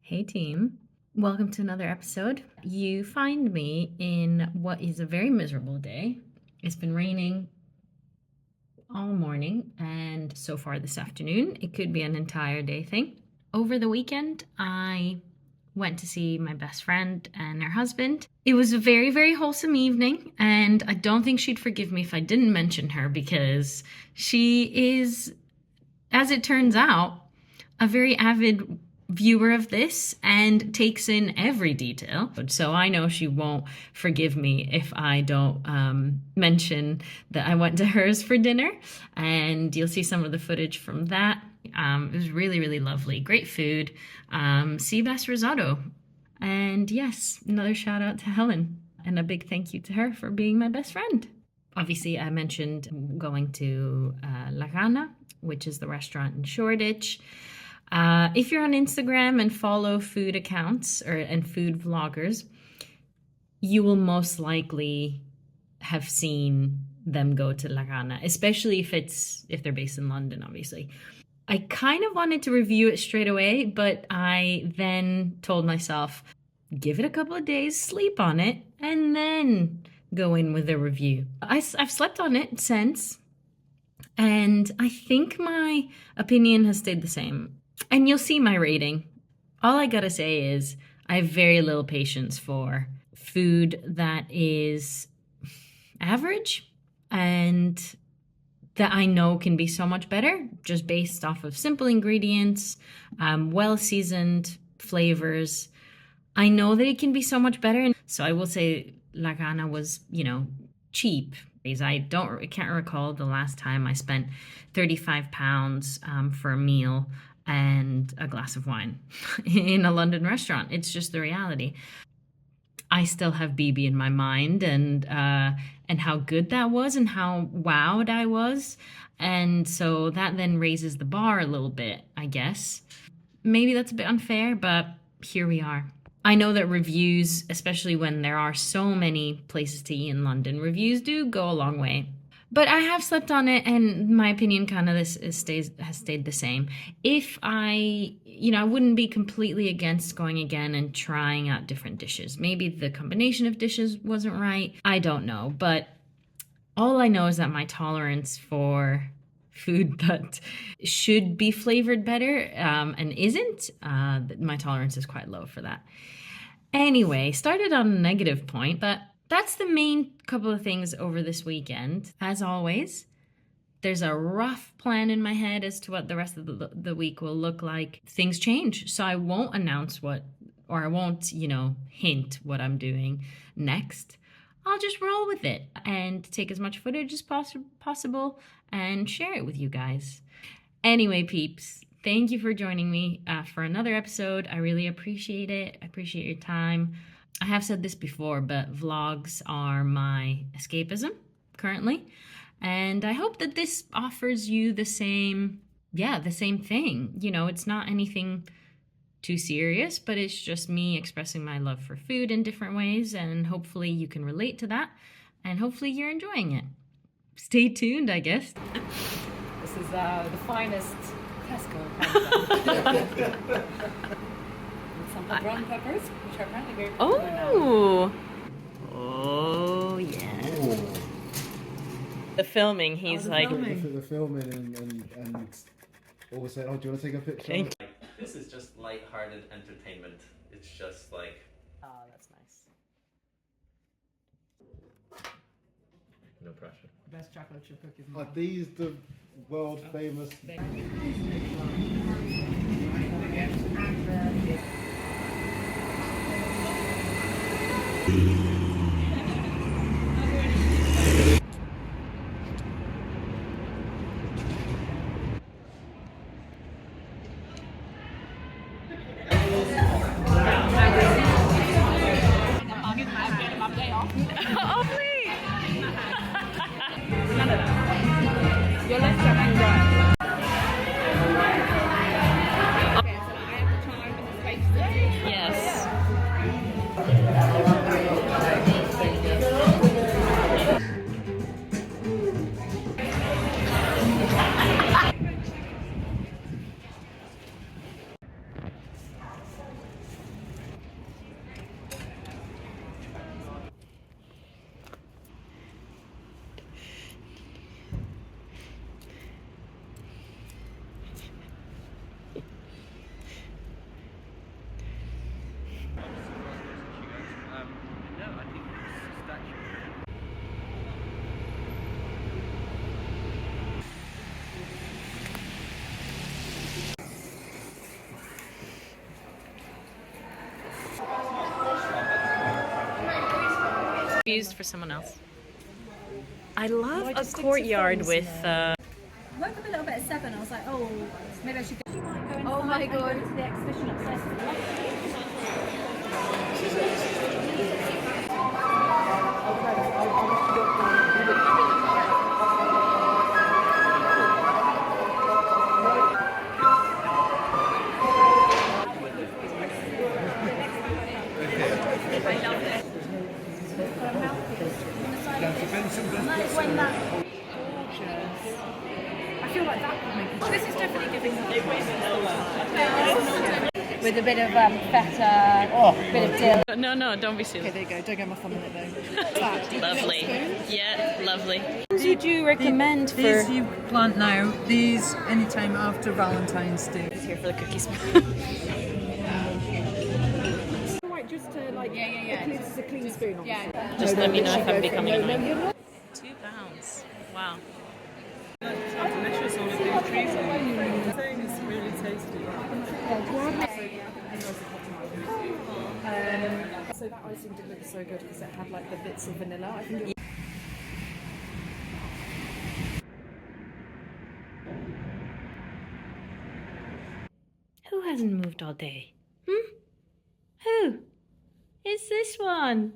Hey team, welcome to another episode. You find me in what is a very miserable day. It's been raining all morning and so far this afternoon. It could be an entire day thing. Over the weekend, I went to see my best friend and her husband. It was a very, very wholesome evening, and I don't think she'd forgive me if I didn't mention her because she is, as it turns out, a very avid viewer of this and takes in every detail. So I know she won't forgive me if I don't mention that I went to hers for dinner, and you'll see some of the footage from that. It was really, really lovely. Great food. Sea bass risotto. And yes, another shout out to Helen and a big thank you to her for being my best friend. Obviously, I mentioned going to Lagana, which is the restaurant in Shoreditch. If you're on Instagram and follow food accounts and food vloggers, you will most likely have seen them go to Lagana, especially if they're based in London, obviously. I kind of wanted to review it straight away, but I then told myself, give it a couple of days, sleep on it, and then go in with a review. I've slept on it since, and I think my opinion has stayed the same. And you'll see my rating. All I gotta say is I have very little patience for food that is average and that I know can be so much better just based off of simple ingredients, well-seasoned flavors. I know that it can be so much better. So I will say Lagana was, cheap. I can't recall the last time I spent £35 for a meal and a glass of wine in a London restaurant. It's just the reality. I still have BB in my mind and how good that was and how wowed I was. And so that then raises the bar a little bit, I guess. Maybe that's a bit unfair, but here we are. I know that reviews, especially when there are so many places to eat in London, reviews do go a long way. But I have slept on it, and my opinion kind of has stayed the same. If I wouldn't be completely against going again and trying out different dishes. Maybe the combination of dishes wasn't right. I don't know. But all I know is that my tolerance for food that should be flavored better and isn't, my tolerance is quite low for that. Anyway, started on a negative point, but that's the main couple of things over this weekend. As always, there's a rough plan in my head as to what the rest of the week will look like. Things change, so I won't announce I won't, hint what I'm doing next. I'll just roll with it and take as much footage as possible and share it with you guys. Anyway, peeps, thank you for joining me for another episode. I really appreciate it. I appreciate your time. I have said this before, but vlogs are my escapism currently. And I hope that this offers you the same thing. It's not anything too serious, but it's just me expressing my love for food in different ways. And hopefully you can relate to that. And hopefully you're enjoying it. Stay tuned, I guess. This is the finest Tesco. Some brown peppers, which are apparently very popular now. Oh, yes. The filming, he's like... The filming and always say, oh, do you want to take a picture? This is just light-hearted entertainment. It's just like... Oh, that's nice. No pressure. Best chocolate chip cookies. Are these the world famous? Oh, please! Your left arm and right. Okay, so I have the charm and the spice. Yes. Used for someone else. I love a courtyard with. I woke up a little bit at 7. I was like, oh, maybe I should go. Oh my god. To the exhibition upstairs. I feel like that could make it. This is definitely giving with a bit of feta, bit of dill. No, don't be silly. Okay, there you go. Don't get my thumb in it though. Lovely. Yeah, lovely. Would you recommend for These you plant now, these anytime after Valentine's Day. here for the cookies? Right, just to like, this is a clean spoon. Yeah. Just let me know if I'm becoming annoying. £2. Wow. Delicious, all of these trees. Saying it's really tasty. So that icing did look so good because it had like the bits of vanilla. I think it Who hasn't moved all day? Who? It's this one.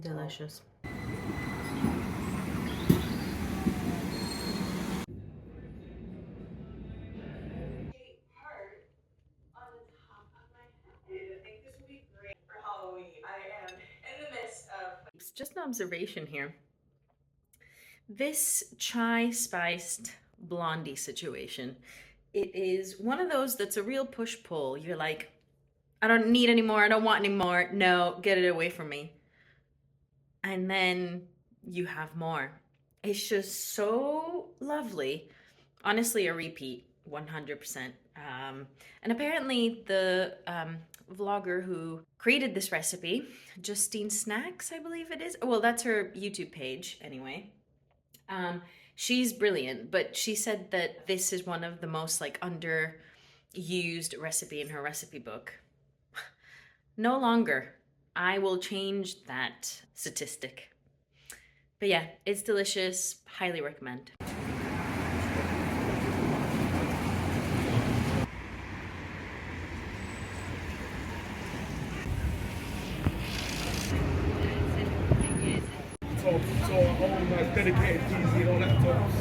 Delicious. Just an observation here. This chai spiced blondie situation, it is one of those that's a real push-pull. You're like, I don't need any more, I don't want any more. No, get it away from me. And then you have more. It's just so lovely. Honestly, a repeat, 100%. And apparently the vlogger who created this recipe, Justine Snacks, I believe it is. Well, that's her YouTube page anyway. She's brilliant, but she said that this is one of the most like underused recipe in her recipe book. No longer. I will change that statistic. But yeah, it's delicious. Highly recommend. laptops, so our own like dedicated PC and all laptops.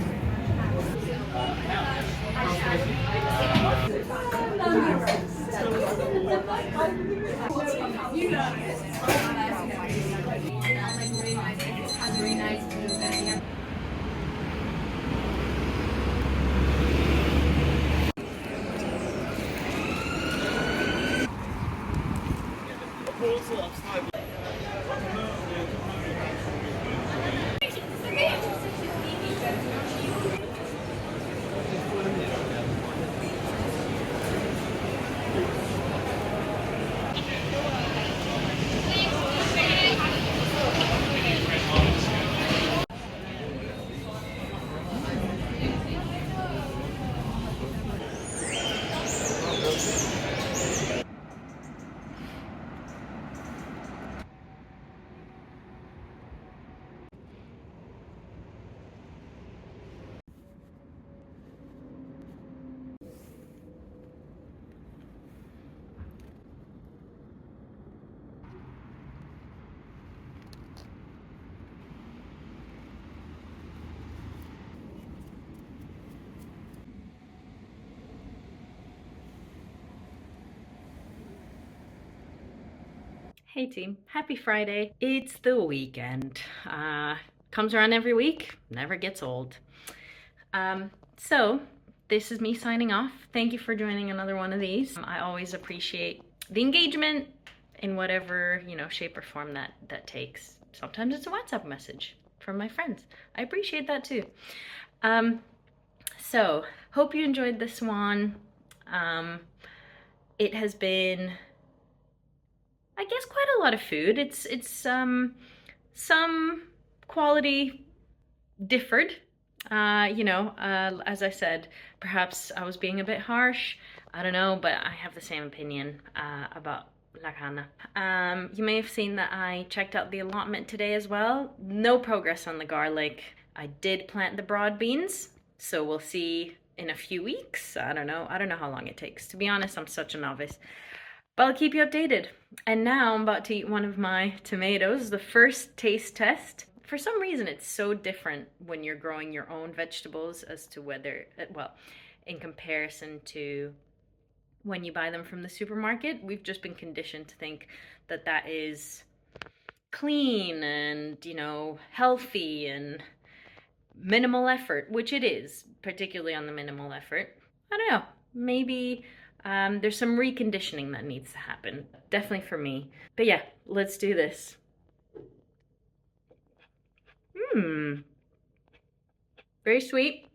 Hey team, happy Friday. It's the weekend. Comes around every week, never gets old. So this is me signing off. Thank you for joining another one of these. I always appreciate the engagement in whatever, shape or form that takes. Sometimes it's a WhatsApp message from my friends. I appreciate that too. So hope you enjoyed this one. It has been, I guess, quite a lot of food. It's some quality differed. As I said, perhaps I was being a bit harsh. I don't know, but I have the same opinion about Lagana. You may have seen that I checked out the allotment today as well. No progress on the garlic. I did plant the broad beans, so we'll see in a few weeks. I don't know how long it takes. To be honest, I'm such a novice. But I'll keep you updated. And now I'm about to eat one of my tomatoes, the first taste test. For some reason, it's so different when you're growing your own vegetables as to whether, well, in comparison to when you buy them from the supermarket. We've just been conditioned to think that that is clean and, healthy and minimal effort, which it is, particularly on the minimal effort. I don't know, maybe there's some reconditioning that needs to happen, definitely for me. But yeah, let's do this. Very sweet.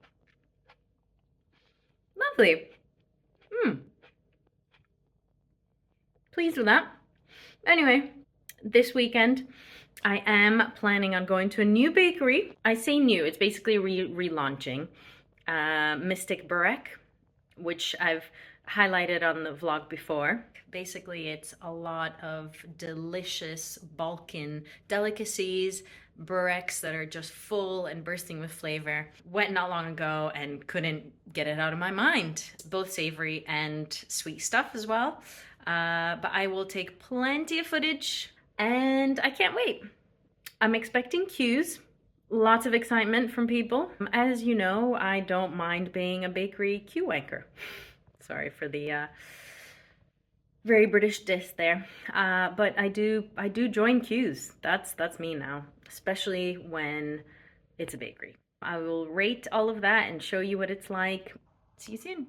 Lovely. Pleased with that. Anyway, this weekend I am planning on going to a new bakery. I say new, it's basically relaunching. Mystic Burek, which I've highlighted on the vlog before. Basically, it's a lot of delicious Balkan delicacies, bureks that are just full and bursting with flavor. Went not long ago and couldn't get it out of my mind. Both savory and sweet stuff as well. But I will take plenty of footage and I can't wait. I'm expecting queues. Lots of excitement from people. As you know, I don't mind being a bakery queue wanker. Sorry for the very British diss there. But I do join queues. That's me now, especially when it's a bakery. I will rate all of that and show you what it's like. See you soon.